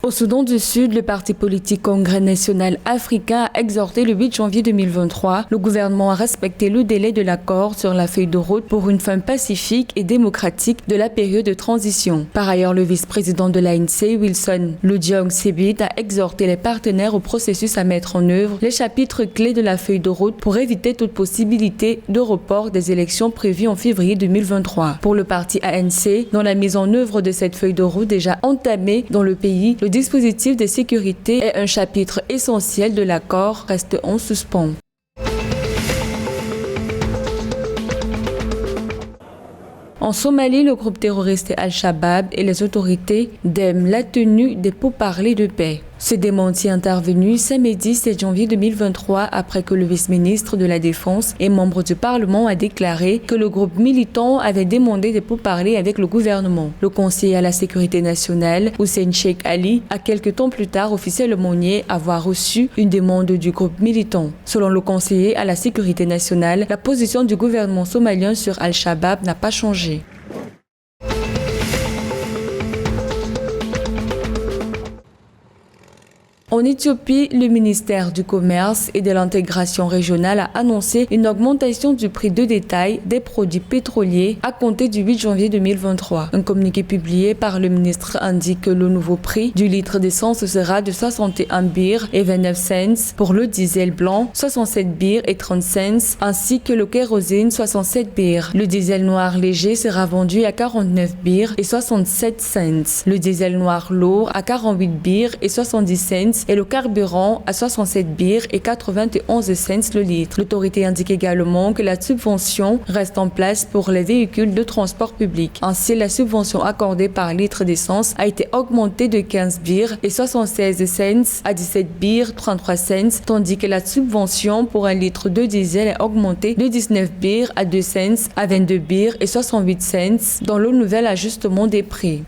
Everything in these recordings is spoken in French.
Au Soudan du Sud, le parti politique Congrès national africain a exhorté le 8 janvier 2023 le gouvernement à respecter le délai de l'accord sur la feuille de route pour une fin pacifique et démocratique de la période de transition. Par ailleurs, le vice-président de l'ANC, Wilson Lodiong-Sebit, a exhorté les partenaires au processus à mettre en œuvre les chapitres clés de la feuille de route pour éviter toute possibilité de report des élections prévues en février 2023. Pour le parti ANC, dans la mise en œuvre de cette feuille de route déjà entamée dans le pays, le dispositif de sécurité est un chapitre essentiel de l'accord, reste en suspens. En Somalie, le groupe terroriste Al-Shabaab et les autorités dèment la tenue des pourparlers de paix. Ce démenti est intervenu samedi 7 janvier 2023 après que le vice-ministre de la Défense et membre du Parlement a déclaré que le groupe militant avait demandé des pourparlers avec le gouvernement. Le conseiller à la sécurité nationale, Hussein Sheikh Ali, a quelque temps plus tard officiellement nié avoir reçu une demande du groupe militant. Selon le conseiller à la sécurité nationale, la position du gouvernement somalien sur Al-Shabaab n'a pas changé. En Éthiopie, le ministère du Commerce et de l'Intégration régionale a annoncé une augmentation du prix de détail des produits pétroliers à compter du 8 janvier 2023. Un communiqué publié par le ministre indique que le nouveau prix du litre d'essence sera de 61 birr et 29 cents pour le diesel blanc, 67 birr et 30 cents, ainsi que le kérosène 67 birr. Le diesel noir léger sera vendu à 49 birr et 67 cents. Le diesel noir lourd à 48 birr et 70 cents et le carburant à 67 birr et 91 cents le litre. L'autorité indique également que la subvention reste en place pour les véhicules de transport public. Ainsi, la subvention accordée par litre d'essence a été augmentée de 15 birr et 76 cents à 17 birr 33 cents, tandis que la subvention pour un litre de diesel est augmentée de 19 birr à 2 cents à 22 birr et 68 cents dans le nouvel ajustement des prix.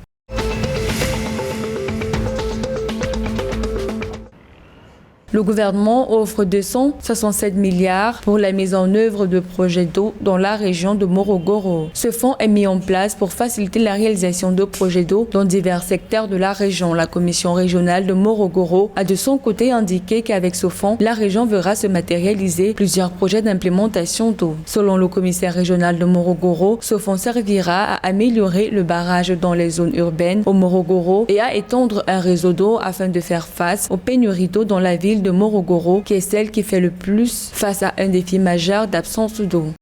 Le gouvernement offre 267 milliards pour la mise en œuvre de projets d'eau dans la région de Morogoro. Ce fonds est mis en place pour faciliter la réalisation de projets d'eau dans divers secteurs de la région. La commission régionale de Morogoro a de son côté indiqué qu'avec ce fonds, la région verra se matérialiser plusieurs projets d'implémentation d'eau. Selon le commissaire régional de Morogoro, ce fonds servira à améliorer le barrage dans les zones urbaines au Morogoro et à étendre un réseau d'eau afin de faire face aux pénuries d'eau dans la ville de Morogoro, qui est celle qui fait le plus face à un défi majeur d'absence d'eau.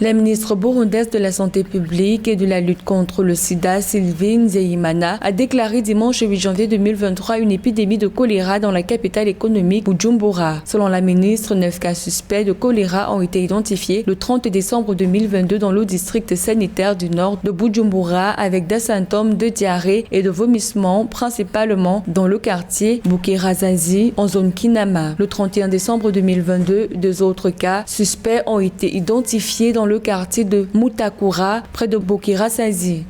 La ministre burundaise de la Santé publique et de la lutte contre le sida, Sylvie Nzeyimana, a déclaré dimanche 8 janvier 2023 une épidémie de choléra dans la capitale économique Bujumbura. Selon la ministre, 9 cas suspects de choléra ont été identifiés le 30 décembre 2022 dans le district sanitaire du nord de Bujumbura avec des symptômes de diarrhée et de vomissement, principalement dans le quartier Bukirazazi en zone Kinama. Le 31 décembre 2022, 2 autres cas suspects ont été identifiés dans le quartier de Mutakura, près de Bukirazazi.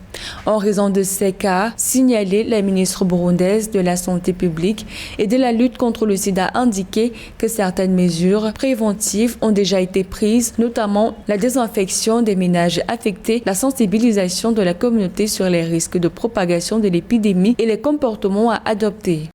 En raison de ces cas signalés, la ministre burundaise de la Santé publique et de la lutte contre le sida a indiqué que certaines mesures préventives ont déjà été prises, notamment la désinfection des ménages affectés, la sensibilisation de la communauté sur les risques de propagation de l'épidémie et les comportements à adopter.